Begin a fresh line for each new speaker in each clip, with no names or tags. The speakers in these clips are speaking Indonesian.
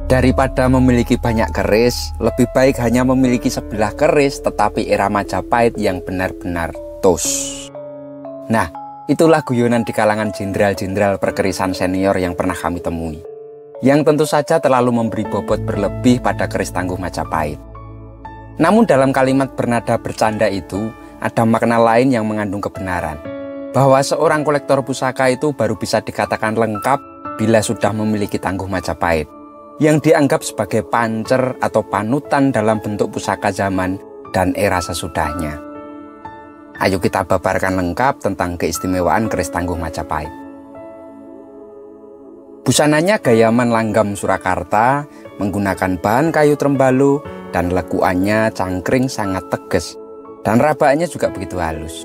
Daripada memiliki banyak keris, lebih baik hanya memiliki sebilah keris tetapi era Majapahit yang benar-benar tos. Nah, itulah guyonan di kalangan jenderal-jenderal perkerisan senior yang pernah kami temui, yang tentu saja terlalu memberi bobot berlebih pada keris tangguh Majapahit. Namun dalam kalimat bernada bercanda itu, ada makna lain yang mengandung kebenaran, bahwa seorang kolektor pusaka itu baru bisa dikatakan lengkap bila sudah memiliki tangguh Majapahit, yang dianggap sebagai pancer atau panutan dalam bentuk pusaka zaman dan era sesudahnya. Ayo kita paparkan lengkap tentang keistimewaan keris tangguh Majapahit. Busananya gayaman langgam Surakarta, menggunakan bahan kayu trembalo, dan lekuannya cangkring sangat tegas, dan rabaannya juga begitu halus.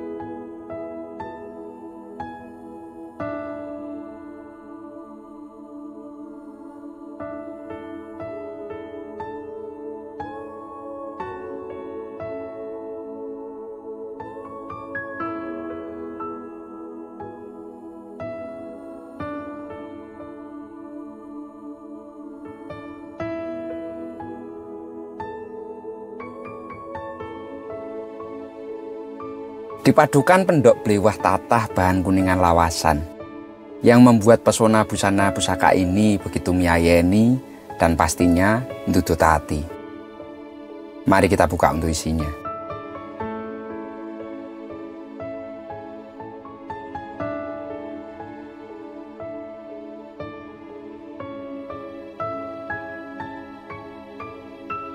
Dipadukan pendok blewah tatah bahan kuningan lawasan, yang membuat pesona busana pusaka ini begitu miayeni dan pastinya ndudut hati. Mari kita buka untuk isinya.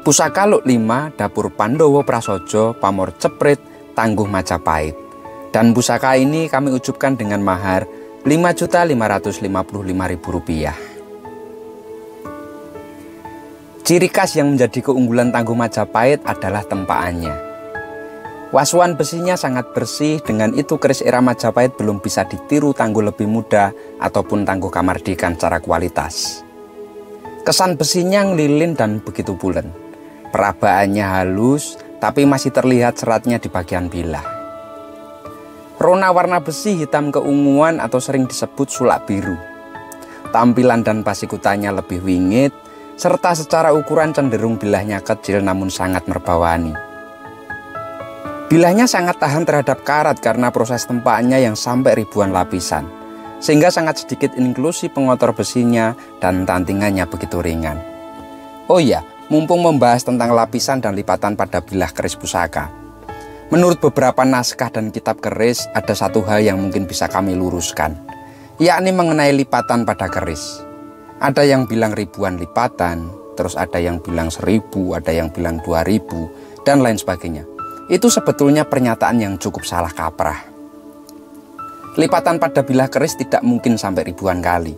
Pusaka Luk 5 Dapur Pandowo Prasojo Pamor Ceprit Tangguh Majapahit, dan pusaka ini kami ucapkan dengan mahar Rp5.555.000. Ciri khas yang menjadi keunggulan tangguh Majapahit adalah tempaannya. Wasuan besinya sangat bersih, dengan itu keris era Majapahit belum bisa ditiru tangguh lebih muda ataupun tangguh Kamardikan secara kualitas. Kesan besinya ngelilin dan begitu pulen. Perabaannya halus, tapi masih terlihat seratnya di bagian bilah. Rona warna besi hitam keunguan atau sering disebut sulak biru. Tampilan dan pasikutannya lebih wingit, serta secara ukuran cenderung bilahnya kecil namun sangat merbawani. Bilahnya sangat tahan terhadap karat karena proses tempaannya yang sampai ribuan lapisan, sehingga sangat sedikit inklusi pengotor besinya dan tantingannya begitu ringan. Oh iya, mumpung membahas tentang lapisan dan lipatan pada bilah keris pusaka, menurut beberapa naskah dan kitab keris ada satu hal yang mungkin bisa kami luruskan, yakni mengenai lipatan pada keris. Ada yang bilang ribuan lipatan, terus ada yang bilang 1000, ada yang bilang 2000, dan lain sebagainya. Itu sebetulnya pernyataan yang cukup salah kaprah. Lipatan pada bilah keris tidak mungkin sampai ribuan kali,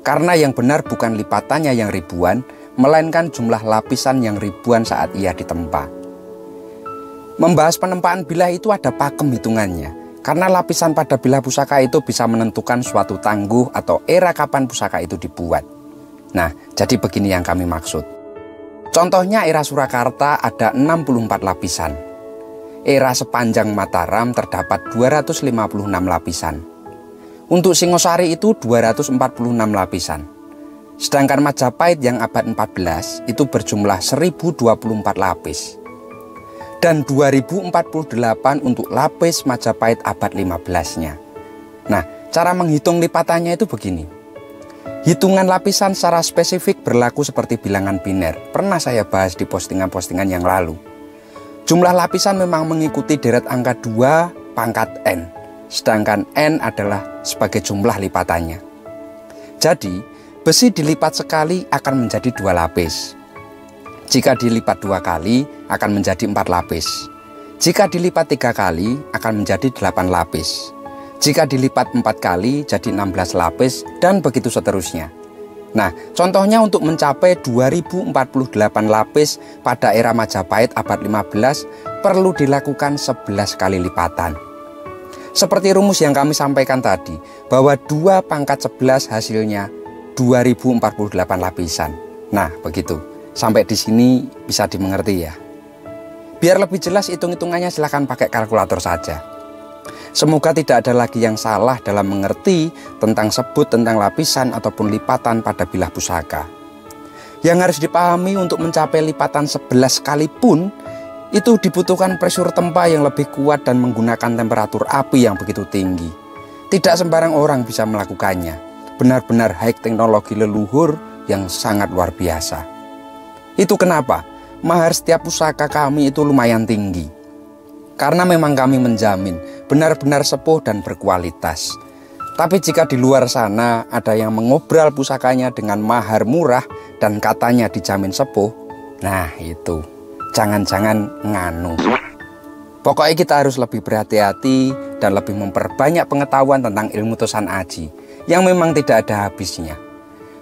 karena yang benar bukan lipatannya yang ribuan, melainkan jumlah lapisan yang ribuan saat ia ditempa. Membahas penempaan bilah itu ada pakem hitungannya, karena lapisan pada bilah pusaka itu bisa menentukan suatu tangguh atau era kapan pusaka itu dibuat. Nah, jadi begini yang kami maksud. Contohnya era Surakarta ada 64 lapisan. Era sepanjang Mataram terdapat 256 lapisan. Untuk Singosari itu 246 lapisan. Sedangkan Majapahit yang abad 14 itu berjumlah 1024 lapis. Dan 2048 untuk lapis Majapahit abad 15-nya. Nah, cara menghitung lipatannya itu begini. Hitungan lapisan secara spesifik berlaku seperti bilangan biner. Pernah saya bahas di postingan-postingan yang lalu. Jumlah lapisan memang mengikuti deret angka 2 pangkat N. Sedangkan N adalah sebagai jumlah lipatannya. Jadi, besi dilipat sekali akan menjadi 2 lapis. Jika dilipat 2 kali akan menjadi 4 lapis. Jika dilipat 3 kali akan menjadi 8 lapis. Jika dilipat 4 kali jadi 16 lapis, dan begitu seterusnya. Nah, contohnya untuk mencapai 2048 lapis pada era Majapahit abad 15 perlu dilakukan 11 kali lipatan. Seperti rumus yang kami sampaikan tadi, bahwa 2 pangkat 11 hasilnya 2048 lapisan. Nah, begitu. Sampai di sini bisa dimengerti ya. Biar lebih jelas hitung-hitungannya silahkan pakai kalkulator saja. Semoga tidak ada lagi yang salah dalam mengerti tentang sebut tentang lapisan ataupun lipatan pada bilah pusaka. Yang harus dipahami untuk mencapai lipatan 11 kali pun, itu dibutuhkan pressure tempa yang lebih kuat dan menggunakan temperatur api yang begitu tinggi. Tidak sembarang orang bisa melakukannya. Benar-benar high teknologi leluhur yang sangat luar biasa. Itu kenapa mahar setiap pusaka kami itu lumayan tinggi. Karena memang kami menjamin benar-benar sepuh dan berkualitas. Tapi jika di luar sana ada yang mengobral pusakanya dengan mahar murah dan katanya dijamin sepuh, nah itu, jangan-jangan nganu. Pokoknya kita harus lebih berhati-hati dan lebih memperbanyak pengetahuan tentang ilmu Tosan Aji yang memang tidak ada habisnya,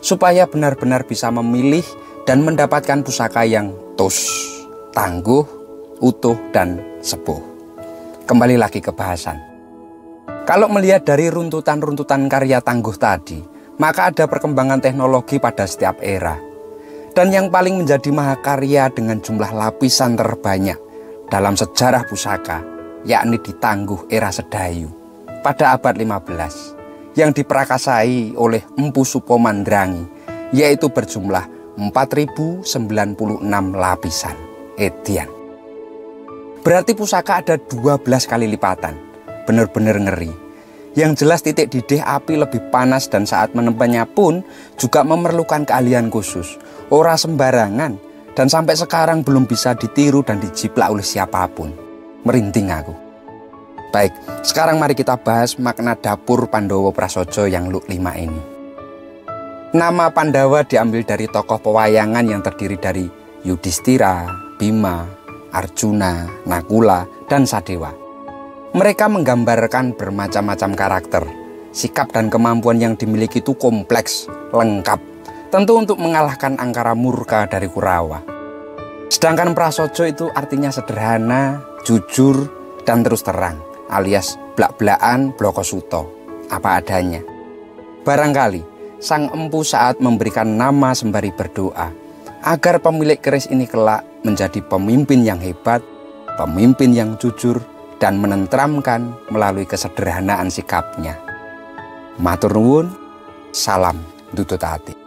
supaya benar-benar bisa memilih dan mendapatkan pusaka yang tos, tangguh, utuh, dan sepuh. Kembali lagi ke bahasan. Kalau melihat dari runtutan-runtutan karya tangguh tadi, maka ada perkembangan teknologi pada setiap era. Dan yang paling menjadi mahakarya dengan jumlah lapisan terbanyak dalam sejarah pusaka, yakni di Tangguh era Sedayu pada abad 15, yang diperakasai oleh Empu Supomandrangi, yaitu berjumlah 4096 lapisan. Edian. Berarti pusaka ada 12 kali lipatan. Benar-benar ngeri. Yang jelas titik didih api lebih panas dan saat menempelnya pun juga memerlukan keahlian khusus. Ora sembarangan dan sampai sekarang belum bisa ditiru dan dijiplak oleh siapapun. Merinding aku. Baik, sekarang mari kita bahas makna dapur Pandowo Prasojo yang Luk 5 ini. Nama Pandawa diambil dari tokoh pewayangan yang terdiri dari Yudhistira, Bima, Arjuna, Nakula, dan Sadewa. Mereka menggambarkan bermacam-macam karakter. Sikap dan kemampuan yang dimiliki itu kompleks, lengkap. Tentu untuk mengalahkan angkara murka dari Kurawa. Sedangkan Prasojo itu artinya sederhana, jujur, dan terus terang. Alias blak-blakan Blokosuto. Apa adanya. Barangkali sang empu saat memberikan nama sembari berdoa agar pemilik keris ini kelak menjadi pemimpin yang hebat, pemimpin yang jujur, dan menenteramkan melalui kesederhanaan sikapnya. Matur nuwun, salam Dutut Ati.